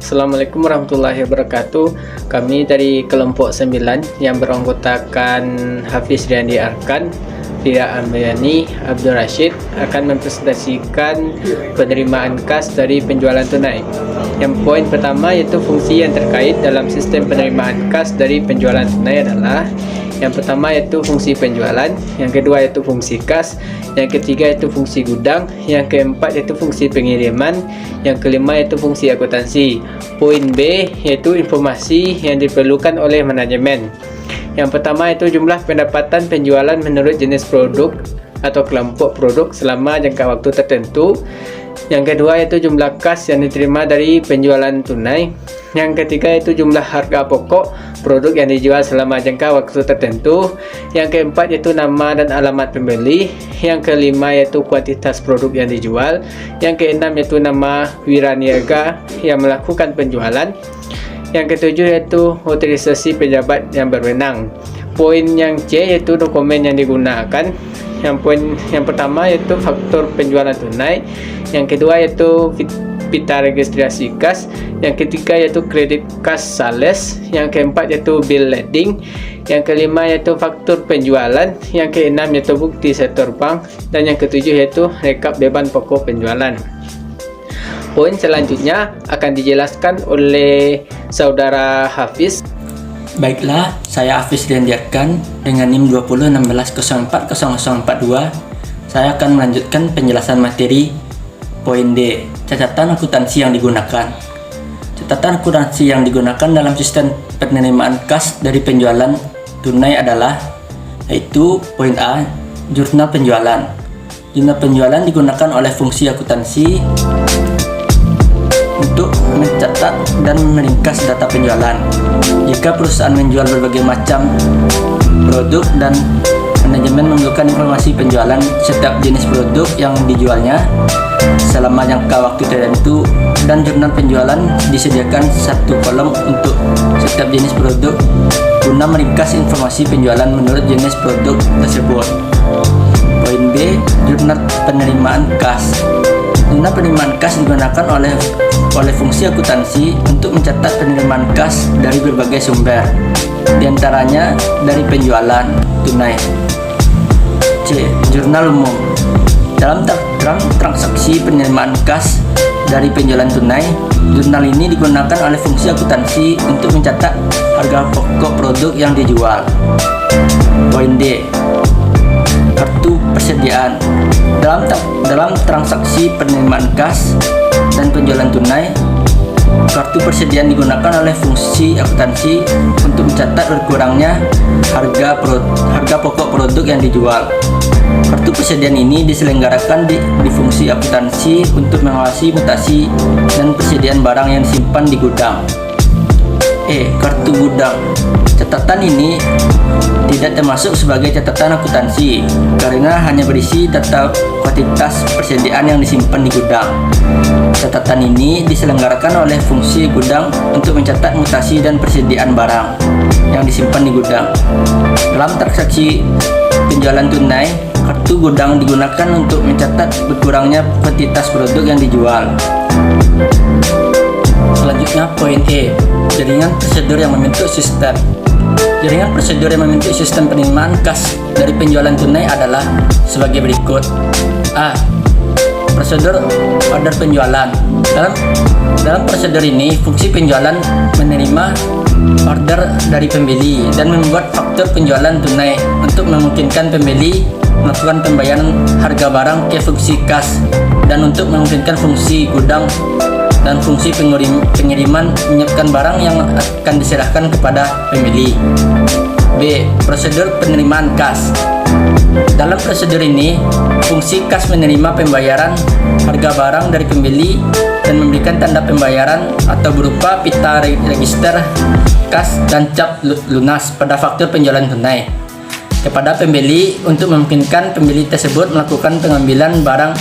Assalamualaikum warahmatullahi wabarakatuh. Kami dari kelompok 9 yang beranggotakan Hafiz Riyandi Arkan, Fira Amriani, Abdul Rashid akan mempresentasikan penerimaan kas dari penjualan tunai. Yang poin pertama yaitu fungsi yang terkait dalam sistem penerimaan kas dari penjualan tunai adalah: yang pertama yaitu fungsi penjualan, yang kedua yaitu fungsi kas, yang ketiga yaitu fungsi gudang, yang keempat yaitu fungsi pengiriman, yang kelima yaitu fungsi akuntansi. Poin B yaitu informasi yang diperlukan oleh manajemen. Yang pertama yaitu jumlah pendapatan penjualan menurut jenis produk atau kelompok produk selama jangka waktu tertentu. Yang kedua yaitu jumlah kas yang diterima dari penjualan tunai. Yang ketiga yaitu jumlah harga pokok produk yang dijual selama jangka waktu tertentu. Yang keempat yaitu nama dan alamat pembeli. Yang kelima yaitu kuantitas produk yang dijual. Yang keenam yaitu nama wiraniaga yang melakukan penjualan. Yang ketujuh yaitu otorisasi pejabat yang berwenang. Poin yang C yaitu dokumen yang digunakan. Yang pertama yaitu faktur penjualan tunai, yang kedua yaitu pita registrasi kas, yang ketiga yaitu kredit kas sales, yang keempat yaitu bill leding, yang kelima yaitu faktur penjualan, yang keenam yaitu bukti setor bank, dan yang ketujuh yaitu rekap beban pokok penjualan. Poin selanjutnya akan dijelaskan oleh saudara Hafiz. Baiklah, saya Hafiz Riyandi Arkan dengan NIM 2016040042. Saya akan melanjutkan penjelasan materi. Poin D, catatan akuntansi yang digunakan. Catatan akuntansi yang digunakan dalam sistem penerimaan kas dari penjualan tunai adalah, yaitu poin A, jurnal penjualan. Jurnal penjualan digunakan oleh fungsi akuntansi untuk mencatat dan meringkas data penjualan. Jika perusahaan menjual berbagai macam produk dan manajemen memerlukan informasi penjualan setiap jenis produk yang dijualnya selama jangka waktu tertentu, dan jurnal penjualan disediakan satu kolom untuk setiap jenis produk guna meringkas informasi penjualan menurut jenis produk tersebut. Poin B, jurnal penerimaan kas. Jurnal penerimaan kas digunakan oleh fungsi akuntansi untuk mencatat penerimaan kas dari berbagai sumber, diantaranya dari penjualan tunai. C. Jurnal umum. Dalam transaksi penerimaan kas dari penjualan tunai, jurnal ini digunakan oleh fungsi akuntansi untuk mencatat harga pokok produk yang dijual. Poin D. Kartu persediaan. Dalam transaksi penerimaan kas dan penjualan tunai, kartu persediaan digunakan oleh fungsi akuntansi untuk mencatat berkurangnya harga pokok produk yang dijual. Kartu persediaan ini diselenggarakan di fungsi akuntansi untuk mengawasi mutasi dan persediaan barang yang disimpan di gudang. E. Kartu gudang. Catatan ini tidak termasuk sebagai catatan akuntansi karena hanya berisi data kuantitas persediaan yang disimpan di gudang. Catatan ini diselenggarakan oleh fungsi gudang untuk mencatat mutasi dan persediaan barang yang disimpan di gudang. Dalam transaksi penjualan tunai, kartu gudang digunakan untuk mencatat berkurangnya kuantitas produk yang dijual. Selanjutnya poin E, jaringan prosedur yang membentuk sistem. Jaringan prosedur yang membentuk sistem penerimaan kas dari penjualan tunai adalah sebagai berikut. A. Prosedur order penjualan. Dalam prosedur ini, fungsi penjualan menerima order dari pembeli dan membuat faktur penjualan tunai untuk memungkinkan pembeli melakukan pembayaran harga barang ke fungsi kas, dan untuk memungkinkan fungsi gudang dan fungsi pengiriman menyiapkan barang yang akan diserahkan kepada pembeli. B. Prosedur penerimaan kas. Dalam prosedur ini, fungsi kas menerima pembayaran harga barang dari pembeli dan memberikan tanda pembayaran atau berupa pita register kas dan cap lunas pada faktur penjualan tunai kepada pembeli untuk memungkinkan pembeli tersebut melakukan pengambilan barang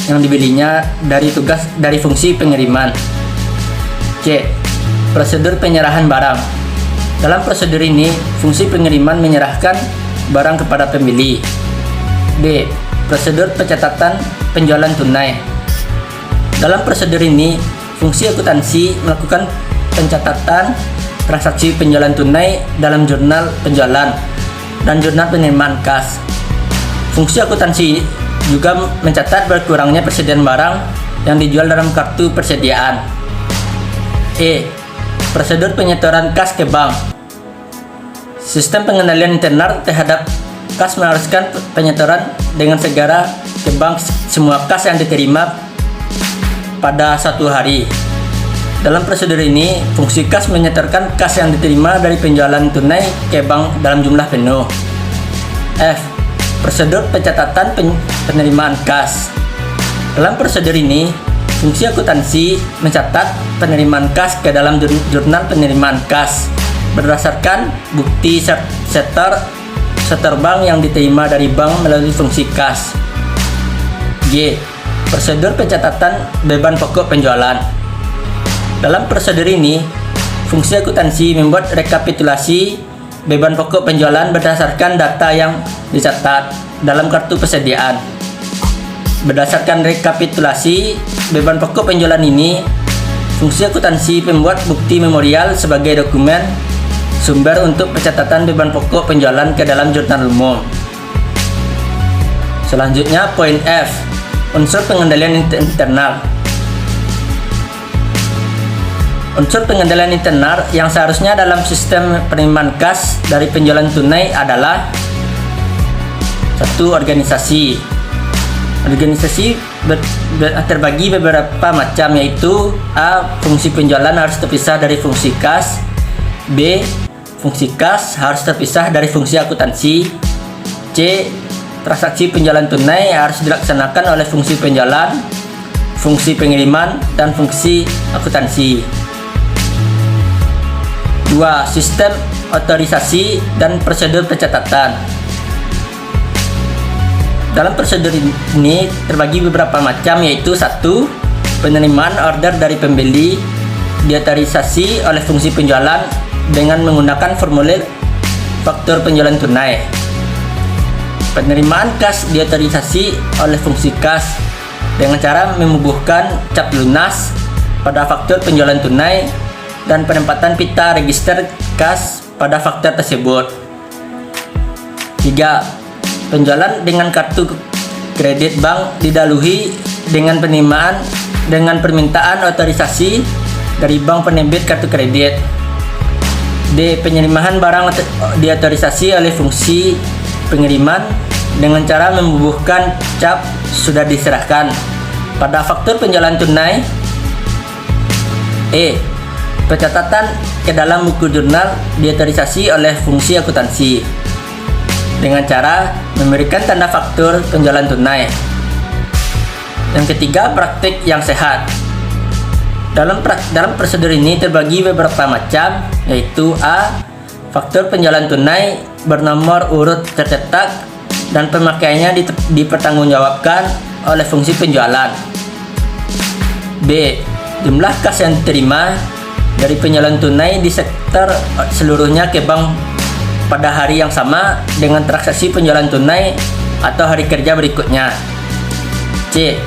yang dibelinya dari fungsi pengiriman. C. Prosedur penyerahan barang. Dalam prosedur ini, fungsi pengiriman menyerahkan barang kepada pembeli. D. Prosedur pencatatan penjualan tunai. Dalam prosedur ini, fungsi akuntansi melakukan pencatatan transaksi penjualan tunai dalam jurnal penjualan dan jurnal penerimaan kas. Fungsi akuntansi juga mencatat berkurangnya persediaan barang yang dijual dalam kartu persediaan. Prosedur penyetoran kas ke bank. Sistem pengendalian internal terhadap kas mengharuskan penyetoran dengan segera ke bank semua kas yang diterima pada satu hari. Dalam prosedur ini, fungsi kas menyetorkan kas yang diterima dari penjualan tunai ke bank dalam jumlah penuh. Prosedur pencatatan penerimaan kas. Dalam prosedur ini, fungsi akuntansi mencatat penerimaan kas ke dalam jurnal penerimaan kas berdasarkan bukti setor bank yang diterima dari bank melalui fungsi kas. Prosedur pencatatan beban pokok penjualan. Dalam prosedur ini, fungsi akuntansi membuat rekapitulasi beban pokok penjualan berdasarkan data yang dicatat dalam kartu persediaan. Berdasarkan rekapitulasi beban pokok penjualan ini, fungsi akuntansi membuat bukti memorial sebagai dokumen sumber untuk pencatatan beban pokok penjualan ke dalam jurnal umum. Selanjutnya, poin F, unsur pengendalian internal. Unsur pengendalian internal yang seharusnya dalam sistem penerimaan kas dari penjualan tunai adalah 1. Organisasi. Organisasi terbagi beberapa macam, yaitu A. Fungsi penjualan harus terpisah dari fungsi kas. B. Fungsi kas harus terpisah dari fungsi akuntansi. C. Transaksi penjualan tunai harus dilaksanakan oleh fungsi penjualan, fungsi pengiriman, dan fungsi akuntansi. 2. Sistem otorisasi dan prosedur pencatatan. Dalam prosedur ini terbagi beberapa macam, yaitu 1. Penerimaan order dari pembeli diotorisasi oleh fungsi penjualan dengan menggunakan formulir faktur penjualan tunai. Penerimaan kas diotorisasi oleh fungsi kas dengan cara membubuhkan cap lunas pada faktur penjualan tunai dan penempatan pita register kas pada faktur tersebut. 3. Penjualan dengan kartu kredit bank didahului dengan penerimaan dengan permintaan otorisasi dari bank penerbit kartu kredit. D. Penerimaan barang diotorisasi oleh fungsi pengiriman dengan cara membubuhkan cap sudah diserahkan pada faktur penjualan tunai. Pencatatan ke dalam buku jurnal diotorisasi oleh fungsi akuntansi dengan cara memberikan tanda faktur penjualan tunai. Yang ketiga, praktik yang sehat. Dalam prosedur ini terbagi beberapa macam, yaitu A. Faktur penjualan tunai bernomor urut tercetak dan pemakaiannya dipertanggungjawabkan oleh fungsi penjualan. B. Jumlah kas yang diterima dari penjualan tunai disetor seluruhnya ke bank pada hari yang sama dengan transaksi penjualan tunai atau hari kerja berikutnya. C.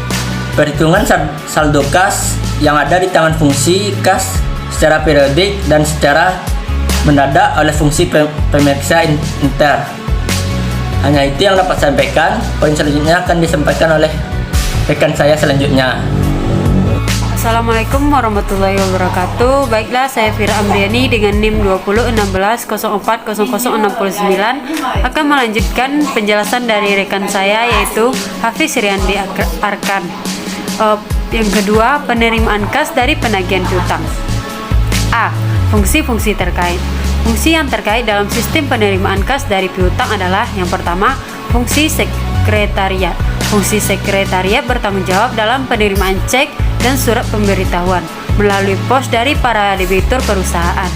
Perhitungan saldo kas yang ada di tangan fungsi kas secara periodik dan secara mendadak oleh fungsi pemeriksa inter. Hanya itu yang dapat saya sampaikan. Poin selanjutnya akan disampaikan oleh rekan saya selanjutnya. Assalamualaikum warahmatullahi wabarakatuh. Baiklah, saya Fira Amriani dengan NIM 2016040069 akan melanjutkan penjelasan dari rekan saya, yaitu Hafiz Riyandi Arkan. Yang kedua, penerimaan kas dari penagihan piutang. A. Fungsi-fungsi terkait. Fungsi yang terkait dalam sistem penerimaan kas dari piutang adalah yang pertama, fungsi sekretariat. Fungsi sekretariat bertanggung jawab dalam penerimaan cek dan surat pemberitahuan melalui pos dari para debitur perusahaan.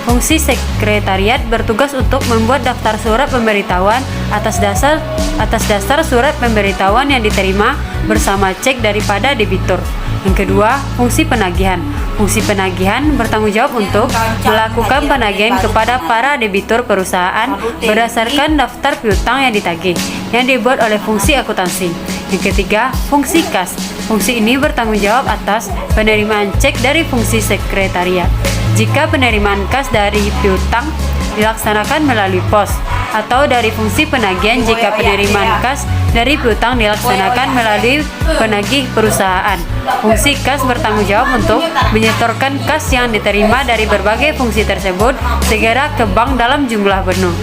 Fungsi sekretariat bertugas untuk membuat daftar surat pemberitahuan atas dasar surat pemberitahuan yang diterima bersama cek daripada debitur. Yang kedua, fungsi penagihan. Fungsi penagihan bertanggung jawab untuk melakukan penagihan kepada para debitur perusahaan berdasarkan daftar piutang yang ditagih yang dibuat oleh fungsi akuntansi. Yang ketiga, fungsi kas. fungsi ini bertanggung jawab atas penerimaan cek dari fungsi sekretariat. Jika penerimaan kas dari piutang dilaksanakan melalui pos, atau dari fungsi penagihan jika penerimaan kas dari piutang dilaksanakan melalui penagih perusahaan. Fungsi kas bertanggung jawab untuk menyetorkan kas yang diterima dari berbagai fungsi tersebut segera ke bank dalam jumlah penuh.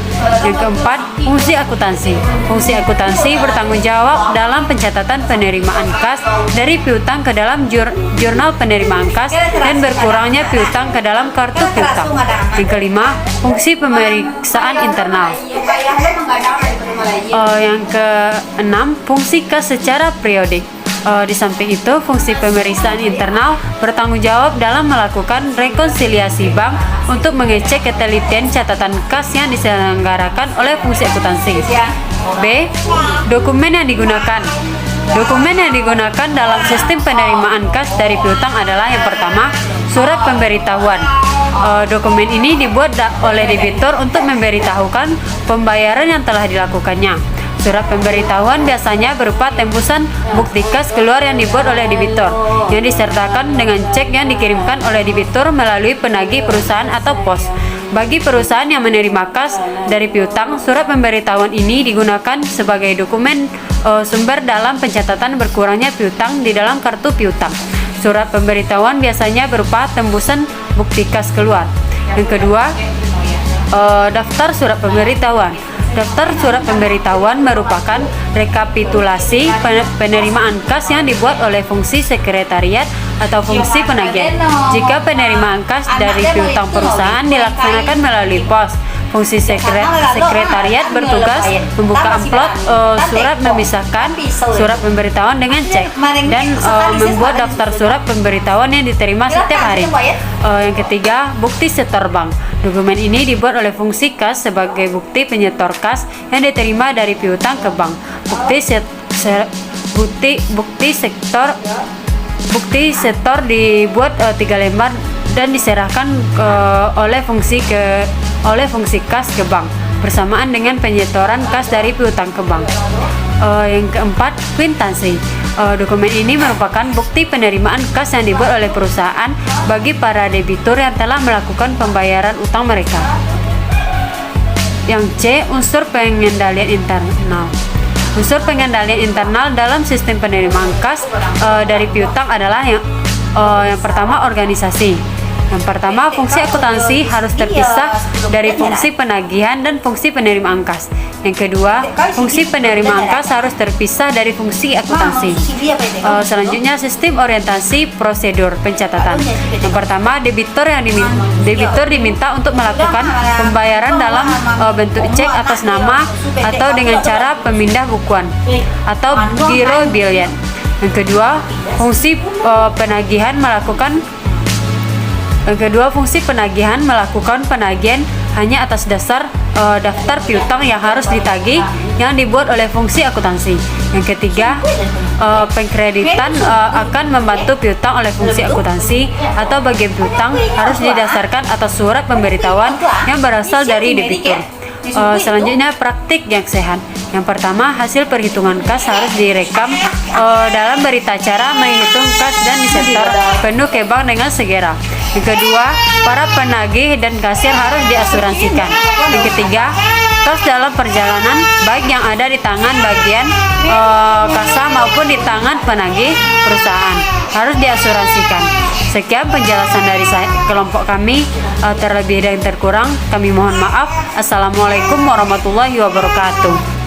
Yang keempat, fungsi akuntansi. Fungsi akuntansi bertanggung jawab dalam pencatatan penerimaan kas dari piutang ke dalam jurnal penerimaan kas dan berkurangnya piutang ke dalam kartu piutang. Yang kelima, fungsi pemeriksaan internal. Yang keenam, fungsi kas secara periodik. Di samping itu, fungsi pemeriksaan internal bertanggung jawab dalam melakukan rekonsiliasi bank untuk mengecek ketelitian catatan kas yang diselenggarakan oleh fungsi akuntansi. B. Dokumen yang digunakan. Dokumen yang digunakan dalam sistem penerimaan kas dari piutang adalah yang pertama, surat pemberitahuan. Dokumen ini dibuat oleh debitur untuk memberitahukan pembayaran yang telah dilakukannya. Surat pemberitahuan biasanya berupa tembusan bukti kas keluar yang dibuat oleh debitur, yang disertakan dengan cek yang dikirimkan oleh debitur melalui penagih perusahaan atau pos. Bagi perusahaan yang menerima kas dari piutang, surat pemberitahuan ini digunakan sebagai dokumen sumber dalam pencatatan berkurangnya piutang di dalam kartu piutang. Surat pemberitahuan biasanya berupa tembusan bukti kas keluar. Yang kedua, daftar surat pemberitahuan. Daftar surat pemberitahuan merupakan rekapitulasi penerimaan kas yang dibuat oleh fungsi sekretariat atau fungsi penagihan. Jika penerimaan kas dari piutang perusahaan dilaksanakan melalui pos, fungsi sekretariat bertugas membuka amplop surat memisahkan surat pemberitahuan dengan cek dan membuat daftar surat pemberitahuan yang diterima setiap hari. Yang ketiga, bukti setor bank. Dokumen ini dibuat oleh fungsi kas sebagai bukti penyetor kas yang diterima dari piutang ke bank. Bukti setor dibuat 3 lembar dan diserahkan oleh fungsi kas ke bank bersamaan dengan penyetoran kas dari piutang ke bank. Yang keempat, kwitansi. Dokumen ini merupakan bukti penerimaan kas yang dibuat oleh perusahaan bagi para debitur yang telah melakukan pembayaran utang mereka. Yang C, unsur pengendalian internal. Unsur pengendalian internal dalam sistem penerimaan kas dari piutang adalah yang pertama, organisasi. Yang pertama, fungsi akuntansi harus terpisah dari fungsi penagihan dan fungsi penerimaan kas. Yang kedua, fungsi penerimaan kas harus terpisah dari fungsi akuntansi. Selanjutnya, sistem orientasi prosedur pencatatan. Yang pertama, debitur diminta untuk melakukan pembayaran dalam bentuk cek atas nama atau dengan cara pemindah bukuan atau giro biliar. Yang kedua, fungsi penagihan melakukan penagihan hanya atas dasar daftar piutang yang harus ditagih yang dibuat oleh fungsi akuntansi. Yang ketiga, pengkreditan akan membantu piutang oleh fungsi akuntansi atau bagian piutang harus didasarkan atas surat pemberitahuan yang berasal dari debitur. Selanjutnya, praktik yang sehat. Yang pertama, hasil perhitungan kas harus direkam dalam berita cara menghitung kas dan disetor penuh ke bank dengan segera. Yang kedua, para penagih dan kasir harus diasuransikan. Yang ketiga, kas dalam perjalanan baik yang ada di tangan bagian kasa maupun di tangan penagih perusahaan harus diasuransikan. Sekian penjelasan dari kelompok kami. Terlebih dan terkurang kami mohon maaf. Assalamualaikum warahmatullahi wabarakatuh.